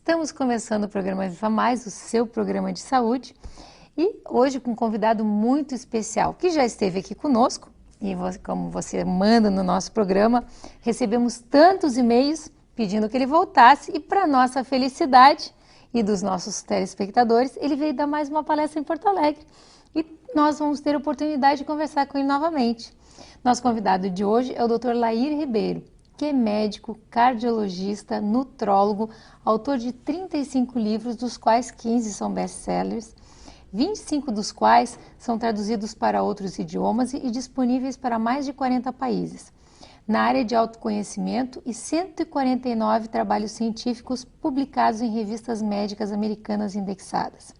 Estamos começando o programa Viva Mais, o seu programa de saúde, e hoje com um convidado muito especial, que já esteve aqui conosco, e como você manda no nosso programa, recebemos tantos e-mails pedindo que ele voltasse, e para nossa felicidade e dos nossos telespectadores, ele veio dar mais uma palestra em Porto Alegre, e nós vamos ter a oportunidade de conversar com ele novamente. Nosso convidado de hoje é o Dr. Lair Ribeiro, que é médico, cardiologista, nutrólogo, autor de 35 livros, dos quais 15 são best-sellers, 25 dos quais são traduzidos para outros idiomas e disponíveis para mais de 40 países. Na área de autoconhecimento e 149 trabalhos científicos publicados em revistas médicas americanas indexadas.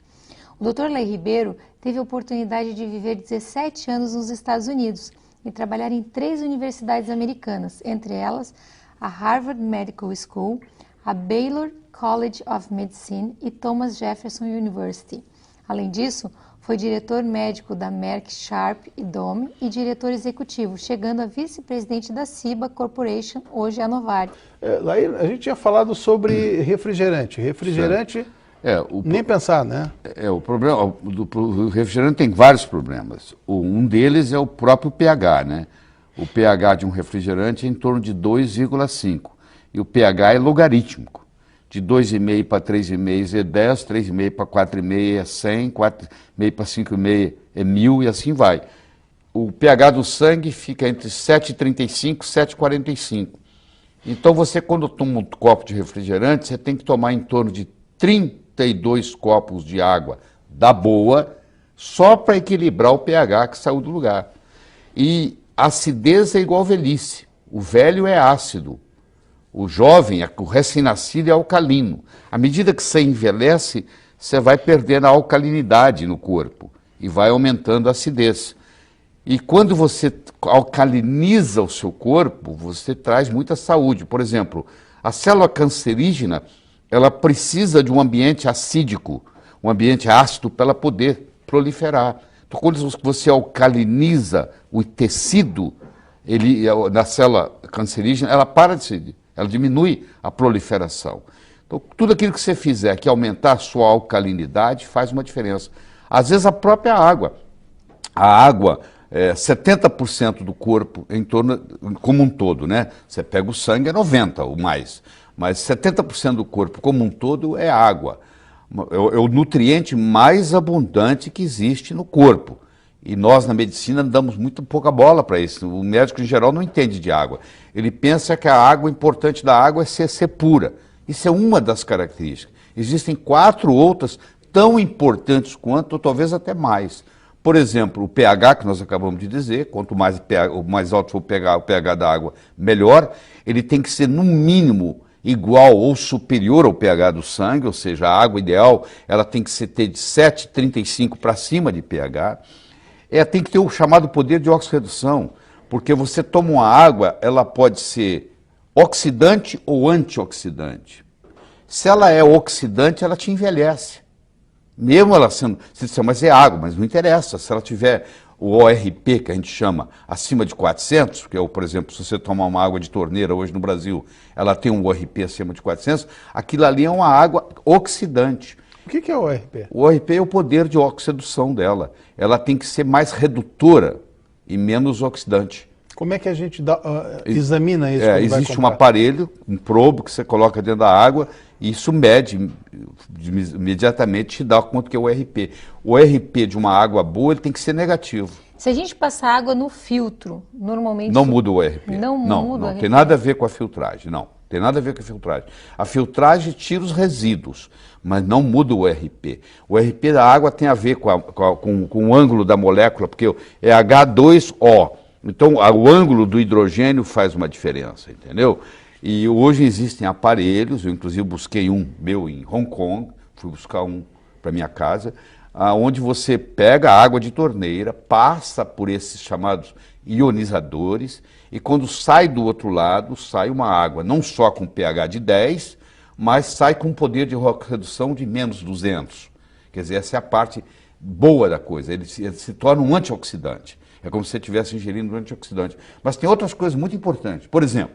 O Dr. Lair Ribeiro teve a oportunidade de viver 17 anos nos Estados Unidos e trabalhar em 3 universidades americanas, entre elas a Harvard Medical School, a Baylor College of Medicine e Thomas Jefferson University. Além disso, foi diretor médico da Merck Sharp e Dohme e diretor executivo, chegando a vice-presidente da Ciba Corporation, hoje a Novartis. Lair, a gente tinha falado sobre refrigerante. Refrigerante, nem pensar, né? O problema do refrigerante tem vários problemas. Um deles é o próprio pH, né? O pH de um refrigerante é em torno de 2,5 e o pH é logarítmico. De 2,5 para 3,5 é 10, 3,5 para 4,5 é 100, 4,5 para 5,5 é 1000 e assim vai. O pH do sangue fica entre 7,35 e 7,45. Então você, quando toma um copo de refrigerante, você tem que tomar em torno de 32 copos de água da boa, só para equilibrar o pH que saiu do lugar. E acidez é igual velhice. O velho é ácido. O jovem, o recém-nascido é alcalino. À medida que você envelhece, você vai perdendo a alcalinidade no corpo e vai aumentando a acidez. E quando você alcaliniza o seu corpo, você traz muita saúde. Por exemplo, a célula cancerígena, ela precisa de um ambiente acídico, um ambiente ácido para ela poder proliferar. Então, quando você alcaliniza o tecido, na célula cancerígena, ela para de se... Ela diminui a proliferação. Então, tudo aquilo que você fizer que aumentar a sua alcalinidade faz uma diferença. Às vezes, a própria água. A água, 70% do corpo, em torno, como um todo, né? Você pega o sangue, é 90% ou mais. Mas 70% do corpo, como um todo, é água. É o nutriente mais abundante que existe no corpo. E nós, na medicina, damos muito pouca bola para isso. O médico, em geral, não entende de água. Ele pensa que a água, o importante da água é ser pura. Isso é uma das características. Existem 4 outras tão importantes quanto, ou talvez até mais. Por exemplo, o pH, que nós acabamos de dizer, quanto mais, mais alto for o pH da água, melhor. Ele tem que ser, no mínimo, igual ou superior ao pH do sangue, ou seja, a água ideal ela tem que ter de 7,35 para cima de pH. Tem que ter o chamado poder de oxirredução, porque você toma uma água, ela pode ser oxidante ou antioxidante. Se ela é oxidante, ela te envelhece. Mesmo ela sendo... Você diz, mas é água, mas não interessa. Se ela tiver o ORP, que a gente chama, acima de 400, porque, por exemplo, se você tomar uma água de torneira hoje no Brasil, ela tem um ORP acima de 400, aquilo ali é uma água oxidante. O que é o ORP? O ORP é o poder de oxidação dela. Ela tem que ser mais redutora e menos oxidante. Como é que a gente examina isso? Existe um aparelho, um probo que você coloca dentro da água e isso mede, imediatamente te dá quanto que é o ORP. O ORP de uma água boa ele tem que ser negativo. Se a gente passar água no filtro, normalmente... Não muda o ORP. Não tem nada a ver com a filtragem, não. Tem nada a ver com a filtragem. A filtragem tira os resíduos, mas não muda o ORP. O ORP da água tem a ver com o ângulo da molécula, porque é H2O. Então, o ângulo do hidrogênio faz uma diferença, entendeu? E hoje existem aparelhos, eu inclusive busquei um meu em Hong Kong, fui buscar um para minha casa, onde você pega a água de torneira, passa por esses chamados ionizadores, e quando sai do outro lado, sai uma água, não só com pH de 10, mas sai com poder de redução de menos 200. Quer dizer, essa é a parte boa da coisa, ele se torna um antioxidante. É como se você estivesse ingerindo um antioxidante. Mas tem outras coisas muito importantes. Por exemplo,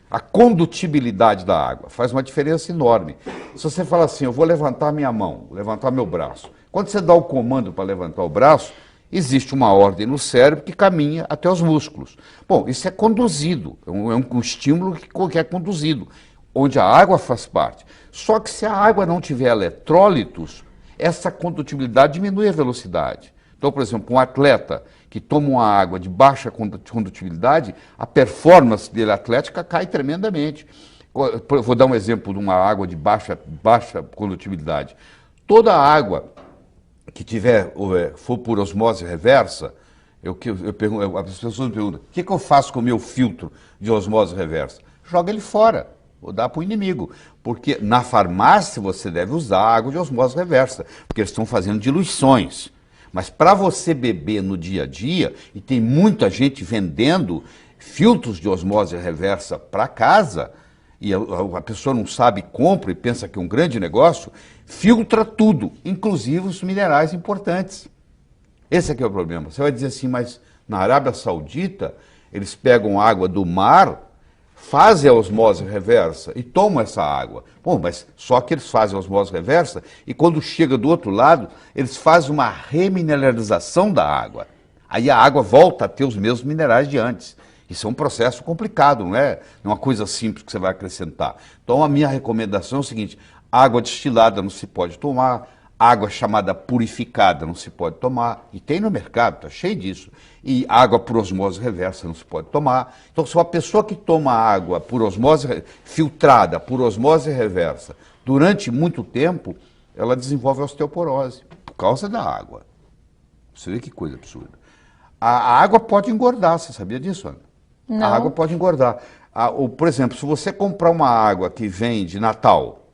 A condutibilidade da água faz uma diferença enorme. Se você fala assim, eu vou levantar minha mão, levantar meu braço. Quando você dá o comando para levantar o braço, existe uma ordem no cérebro que caminha até os músculos. Bom, isso é conduzido, é um estímulo que é conduzido, onde a água faz parte. Só que se a água não tiver eletrólitos, essa condutibilidade diminui a velocidade. Então, por exemplo, um atleta que toma uma água de baixa condutibilidade, a performance dele atlética cai tremendamente. Vou dar um exemplo de uma água de baixa condutibilidade. Toda água que for por osmose reversa, as pessoas me perguntam, o que eu faço com o meu filtro de osmose reversa? Joga ele fora, ou dá para o inimigo. Porque na farmácia você deve usar água de osmose reversa, porque eles estão fazendo diluições. Mas para você beber no dia a dia, e tem muita gente vendendo filtros de osmose reversa para casa, e a pessoa não sabe, compra e pensa que é um grande negócio, filtra tudo, inclusive os minerais importantes. Esse aqui é o problema. Você vai dizer assim, mas na Arábia Saudita, eles pegam água do mar, fazem a osmose reversa e tomam essa água. Bom, mas só que eles fazem a osmose reversa e quando chega do outro lado, eles fazem uma remineralização da água. Aí a água volta a ter os mesmos minerais de antes. Isso é um processo complicado, não é uma coisa simples que você vai acrescentar. Então a minha recomendação é o seguinte, água destilada não se pode tomar, água chamada purificada não se pode tomar, e tem no mercado, está cheio disso. E água por osmose reversa não se pode tomar. Então, se uma pessoa que toma água por osmose filtrada, por osmose reversa, durante muito tempo, ela desenvolve osteoporose, por causa da água. Você vê que coisa absurda. A água pode engordar, você sabia disso, Ana? Não. A água pode engordar. Por exemplo, se você comprar uma água que vem de Natal,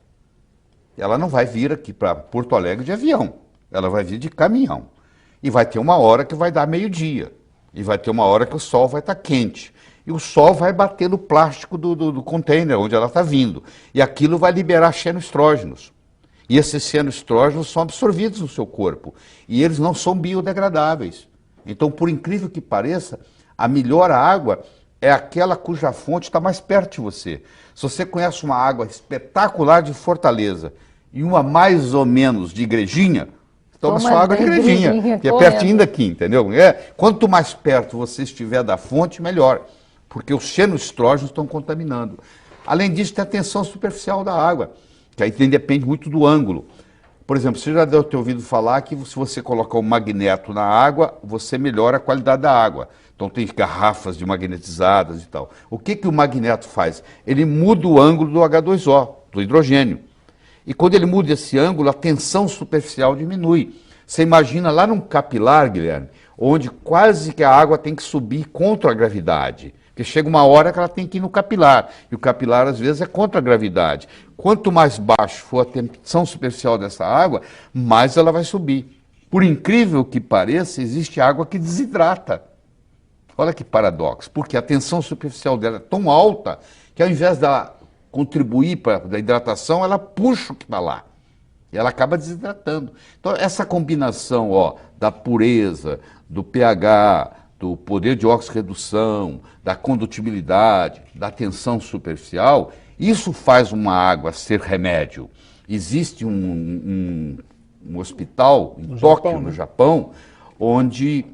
ela não vai vir aqui para Porto Alegre de avião, ela vai vir de caminhão. E vai ter uma hora que vai dar meio-dia, e vai ter uma hora que o sol vai estar quente. E o sol vai bater no plástico do container onde ela está vindo. E aquilo vai liberar xenoestrógenos. E esses xenoestrógenos são absorvidos no seu corpo. E eles não são biodegradáveis. Então, por incrível que pareça, a melhor água é aquela cuja fonte está mais perto de você. Se você conhece uma água espetacular de Fortaleza e uma mais ou menos de Igrejinha, toma sua água de Igrejinha, que é pertinho daqui, entendeu? Quanto mais perto você estiver da fonte, melhor, porque os xenoestrógenos estão contaminando. Além disso, tem a tensão superficial da água, que aí depende muito do ângulo. Por exemplo, você já deve ter ouvido falar que se você colocar um magneto na água, você melhora a qualidade da água. Então tem garrafas de magnetizadas e tal. O que o magneto faz? Ele muda o ângulo do H2O, do hidrogênio. E quando ele muda esse ângulo, a tensão superficial diminui. Você imagina lá num capilar, Guilherme, onde quase que a água tem que subir contra a gravidade. Porque chega uma hora que ela tem que ir no capilar. E o capilar, às vezes, é contra a gravidade. Quanto mais baixo for a tensão superficial dessa água, mais ela vai subir. Por incrível que pareça, existe água que desidrata. Olha que paradoxo, porque a tensão superficial dela é tão alta que ao invés de contribuir para a hidratação, ela puxa o que está lá. E ela acaba desidratando. Então, essa combinação da pureza, do pH, do poder de oxirredução, da condutibilidade, da tensão superficial, isso faz uma água ser remédio. Existe um hospital em Tóquio, no Japão, onde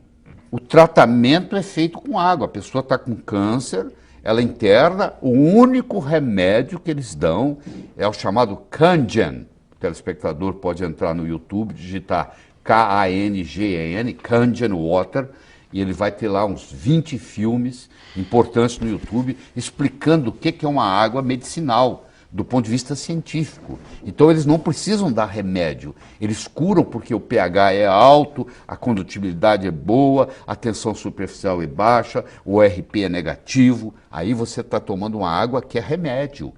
o tratamento é feito com água. A pessoa está com câncer, ela interna, o único remédio que eles dão é o chamado Kangen. O telespectador pode entrar no YouTube, digitar Kangen, Kangen Water, e ele vai ter lá uns 20 filmes importantes no YouTube explicando o que é uma água medicinal, do ponto de vista científico. Então eles não precisam dar remédio, eles curam porque o pH é alto, a condutibilidade é boa, a tensão superficial é baixa, o ORP é negativo, aí você está tomando uma água que é remédio.